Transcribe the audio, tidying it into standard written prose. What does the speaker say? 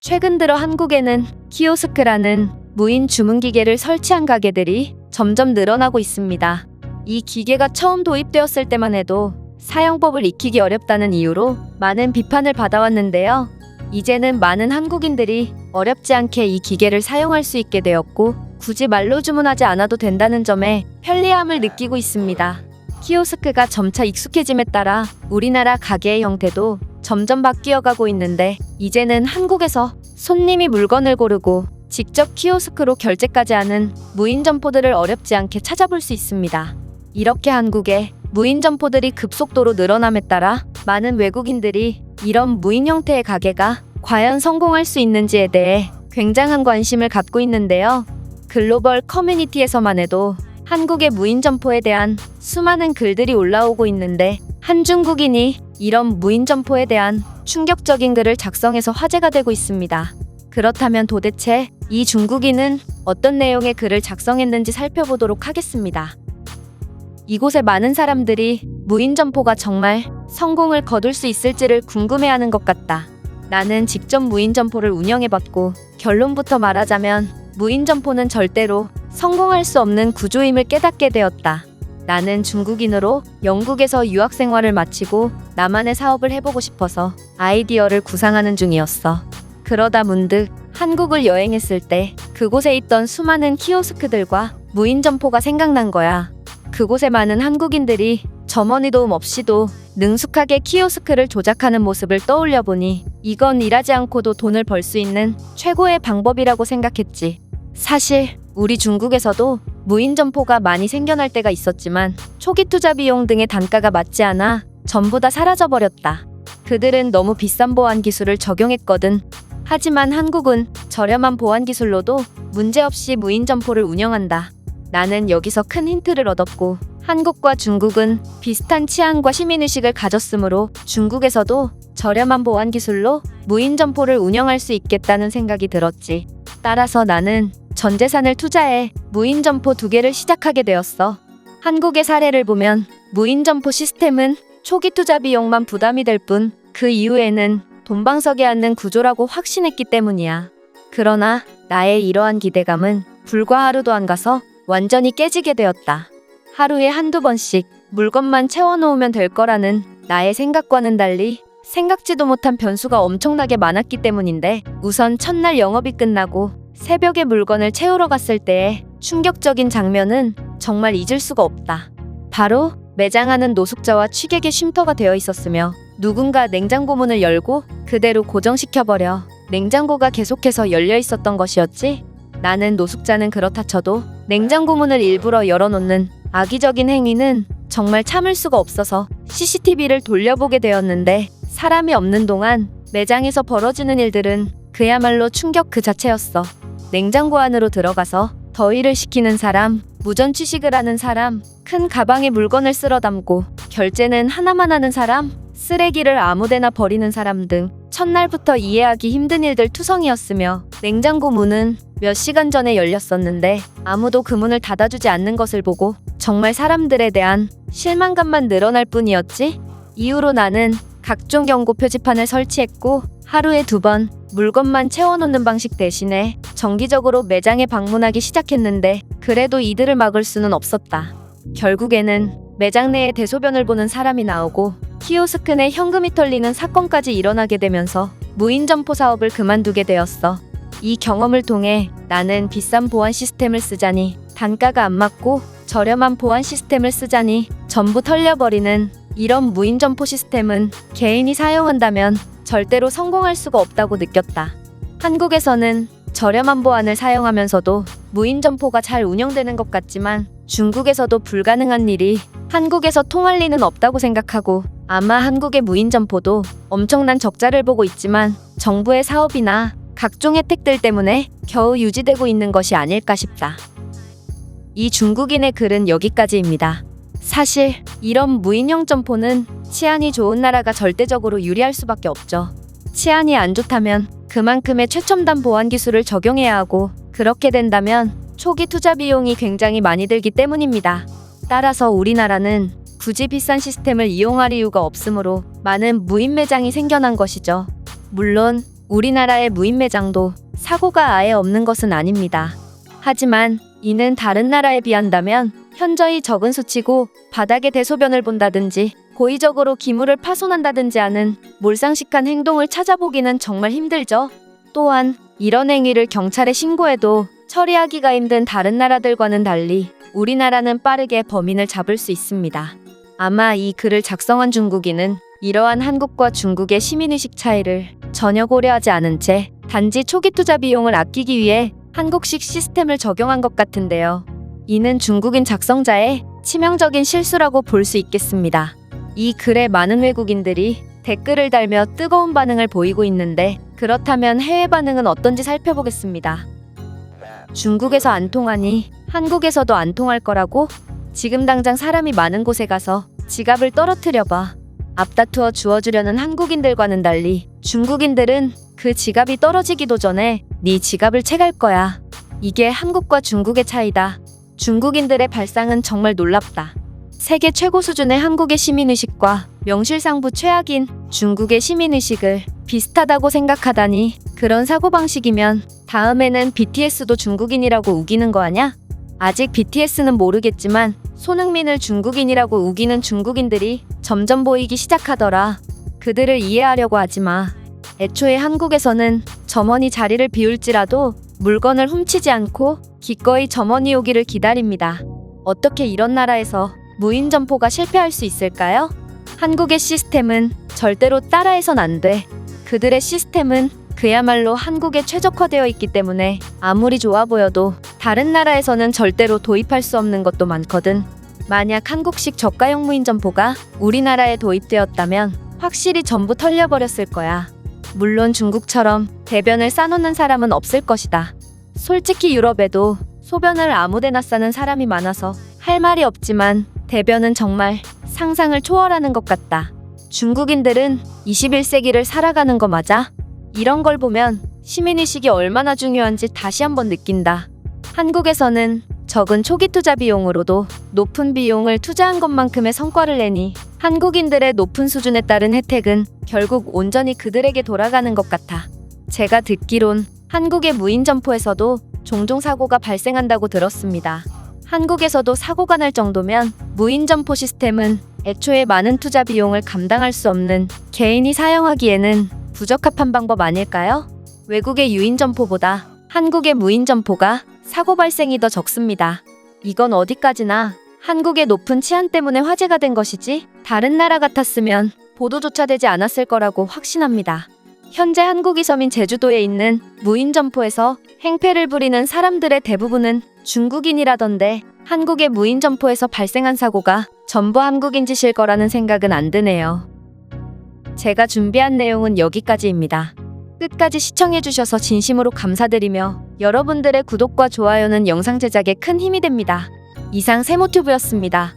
최근 들어 한국에는 키오스크라는 무인 주문 기계를 설치한 가게들이 점점 늘어나고 있습니다. 이 기계가 처음 도입되었을 때만 해도 사용법을 익히기 어렵다는 이유로 많은 비판을 받아왔는데요. 이제는 많은 한국인들이 어렵지 않게 이 기계를 사용할 수 있게 되었고 굳이 말로 주문하지 않아도 된다는 점에 편리함을 느끼고 있습니다. 키오스크가 점차 익숙해짐에 따라 우리나라 가게의 형태도 점점 바뀌어가고 있는데 이제는 한국에서 손님이 물건을 고르고 직접 키오스크로 결제까지 하는 무인 점포들을 어렵지 않게 찾아볼 수 있습니다. 이렇게 한국에 무인 점포들이 급속도로 늘어남에 따라 많은 외국인들이 이런 무인 형태의 가게가 과연 성공할 수 있는지에 대해 굉장한 관심을 갖고 있는데요. 글로벌 커뮤니티에서만 해도 한국의 무인 점포에 대한 수많은 글들이 올라오고 있는데 한 중국인이 이런 무인 점포에 대한 충격적인 글을 작성해서 화제가 되고 있습니다. 그렇다면 도대체 이 중국인은 어떤 내용의 글을 작성했는지 살펴보도록 하겠습니다. 이곳에 많은 사람들이 무인 점포가 정말 성공을 거둘 수 있을지를 궁금해하는 것 같다. 나는 직접 무인 점포를 운영해봤고 결론부터 말하자면 무인 점포는 절대로 성공할 수 없는 구조임을 깨닫게 되었다. 나는 중국인으로 영국에서 유학 생활을 마치고 나만의 사업을 해보고 싶어서 아이디어를 구상하는 중이었어. 그러다 문득 한국을 여행했을 때 그곳에 있던 수많은 키오스크들과 무인 점포가 생각난 거야. 그곳에 많은 한국인들이 점원의 도움 없이도 능숙하게 키오스크를 조작하는 모습을 떠올려 보니 이건 일하지 않고도 돈을 벌 수 있는 최고의 방법이라고 생각했지. 사실 우리 중국에서도 무인 점포가 많이 생겨날 때가 있었지만 초기 투자 비용 등의 단가가 맞지 않아 전부 다 사라져버렸다. 그들은 너무 비싼 보안 기술을 적용했거든. 하지만 한국은 저렴한 보안 기술로도 문제없이 무인 점포를 운영한다. 나는 여기서 큰 힌트를 얻었고 한국과 중국은 비슷한 취향과 시민의식을 가졌으므로 중국에서도 저렴한 보안 기술로 무인 점포를 운영할 수 있겠다는 생각이 들었지. 따라서 나는 전 재산을 투자해 무인 점포 2개를 시작하게 되었어. 한국의 사례를 보면 무인 점포 시스템은 초기 투자 비용만 부담이 될 뿐 그 이후에는 돈방석에 앉는 구조라고 확신했기 때문이야. 그러나 나의 이러한 기대감은 불과 하루도 안 가서 완전히 깨지게 되었다. 하루에 한두 번씩 물건만 채워놓으면 될 거라는 나의 생각과는 달리 생각지도 못한 변수가 엄청나게 많았기 때문인데 우선 첫날 영업이 끝나고 새벽에 물건을 채우러 갔을 때의 충격적인 장면은 정말 잊을 수가 없다. 바로 매장 안은 노숙자와 취객의 쉼터가 되어 있었으며 누군가 냉장고 문을 열고 그대로 고정시켜버려 냉장고가 계속해서 열려 있었던 것이었지. 나는 노숙자는 그렇다 쳐도 냉장고 문을 일부러 열어놓는 악의적인 행위는 정말 참을 수가 없어서 CCTV를 돌려보게 되었는데 사람이 없는 동안 매장에서 벌어지는 일들은 그야말로 충격 그 자체였어. 냉장고 안으로 들어가서 더위를 식히는 사람, 무전 취식을 하는 사람, 큰 가방에 물건을 쓸어 담고 결제는 하나만 하는 사람, 쓰레기를 아무데나 버리는 사람 등 첫날부터 이해하기 힘든 일들 투성이었으며 냉장고 문은 몇 시간 전에 열렸었는데 아무도 그 문을 닫아주지 않는 것을 보고 정말 사람들에 대한 실망감만 늘어날 뿐이었지. 이후로 나는 각종 경고 표지판을 설치했고 하루에 2번 물건만 채워놓는 방식 대신에 정기적으로 매장에 방문하기 시작했는데 그래도 이들을 막을 수는 없었다. 결국에는 매장 내에 대소변을 보는 사람이 나오고 키오스크 내 현금이 털리는 사건까지 일어나게 되면서 무인 점포 사업을 그만두게 되었어. 이 경험을 통해 나는 비싼 보안 시스템을 쓰자니 단가가 안 맞고 저렴한 보안 시스템을 쓰자니 전부 털려버리는 이런 무인 점포 시스템은 개인이 사용한다면 절대로 성공할 수가 없다고 느꼈다. 한국에서는 저렴한 보안을 사용하면서도 무인 점포가 잘 운영되는 것 같지만 중국에서도 불가능한 일이 한국에서 통할 리는 없다고 생각하고 아마 한국의 무인 점포도 엄청난 적자를 보고 있지만 정부의 사업이나 각종 혜택들 때문에 겨우 유지되고 있는 것이 아닐까 싶다. 이 중국인의 글은 여기까지입니다. 사실 이런 무인형 점포는 치안이 좋은 나라가 절대적으로 유리할 수밖에 없죠. 치안이 안 좋다면 그만큼의 최첨단 보안 기술을 적용해야 하고 그렇게 된다면 초기 투자 비용이 굉장히 많이 들기 때문입니다. 따라서 우리나라는 굳이 비싼 시스템을 이용할 이유가 없으므로 많은 무인 매장이 생겨난 것이죠. 물론 우리나라의 무인 매장도 사고가 아예 없는 것은 아닙니다. 하지만 이는 다른 나라에 비한다면 현저히 적은 수치고 바닥에 대소변을 본다든지 고의적으로 기물을 파손한다든지 하는 몰상식한 행동을 찾아보기는 정말 힘들죠. 또한 이런 행위를 경찰에 신고해도 처리하기가 힘든 다른 나라들과는 달리 우리나라는 빠르게 범인을 잡을 수 있습니다. 아마 이 글을 작성한 중국인은 이러한 한국과 중국의 시민의식 차이를 전혀 고려하지 않은 채 단지 초기 투자 비용을 아끼기 위해 한국식 시스템을 적용한 것 같은데요. 이는 중국인 작성자의 치명적인 실수라고 볼 수 있겠습니다. 이 글에 많은 외국인들이 댓글을 달며 뜨거운 반응을 보이고 있는데 그렇다면 해외 반응은 어떤지 살펴보겠습니다. 중국에서 안 통하니 한국에서도 안 통할 거라고? 지금 당장 사람이 많은 곳에 가서 지갑을 떨어뜨려봐. 앞다투어 주워주려는 한국인들과는 달리 중국인들은 그 지갑이 떨어지기도 전에 네 지갑을 채갈 거야. 이게 한국과 중국의 차이다. 중국인들의 발상은 정말 놀랍다. 세계 최고 수준의 한국의 시민의식과 명실상부 최악인 중국의 시민의식을 비슷하다고 생각하다니 그런 사고방식이면 다음에는 BTS도 중국인이라고 우기는 거 아냐? 아직 BTS는 모르겠지만 손흥민을 중국인이라고 우기는 중국인들이 점점 보이기 시작하더라. 그들을 이해하려고 하지 마. 애초에 한국에서는 점원이 자리를 비울지라도 물건을 훔치지 않고 기꺼이 점원이 오기를 기다립니다. 어떻게 이런 나라에서 무인 점포가 실패할 수 있을까요? 한국의 시스템은 절대로 따라해선 안 돼. 그들의 시스템은 그야말로 한국에 최적화되어 있기 때문에 아무리 좋아 보여도 다른 나라에서는 절대로 도입할 수 없는 것도 많거든. 만약 한국식 저가형 무인 점포가 우리나라에 도입되었다면 확실히 전부 털려버렸을 거야. 물론 중국처럼 대변을 싸놓는 사람은 없을 것이다. 솔직히 유럽에도 소변을 아무데나 싸는 사람이 많아서 할 말이 없지만 대변은 정말 상상을 초월하는 것 같다. 중국인들은 21세기를 살아가는 거 맞아? 이런 걸 보면 시민의식이 얼마나 중요한지 다시 한번 느낀다. 한국에서는 적은 초기 투자 비용으로도 높은 비용을 투자한 것만큼의 성과를 내니 한국인들의 높은 수준에 따른 혜택은 결국 온전히 그들에게 돌아가는 것 같아. 제가 듣기론 한국의 무인 점포에서도 종종 사고가 발생한다고 들었습니다. 한국에서도 사고가 날 정도면 무인 점포 시스템은 애초에 많은 투자 비용을 감당할 수 없는 개인이 사용하기에는 부적합한 방법 아닐까요? 외국의 유인 점포보다 한국의 무인 점포가 사고 발생이 더 적습니다. 이건 어디까지나 한국의 높은 치안 때문에 화제가 된 것이지 다른 나라 같았으면 보도조차 되지 않았을 거라고 확신합니다. 현재 한국이 섬인 제주도에 있는 무인 점포에서 행패를 부리는 사람들의 대부분은 중국인이라던데 한국의 무인 점포에서 발생한 사고가 전부 한국인 짓일 거라는 생각은 안 드네요. 제가 준비한 내용은 여기까지입니다. 끝까지 시청해주셔서 진심으로 감사드리며 여러분들의 구독과 좋아요는 영상 제작에 큰 힘이 됩니다. 이상 세모튜브였습니다.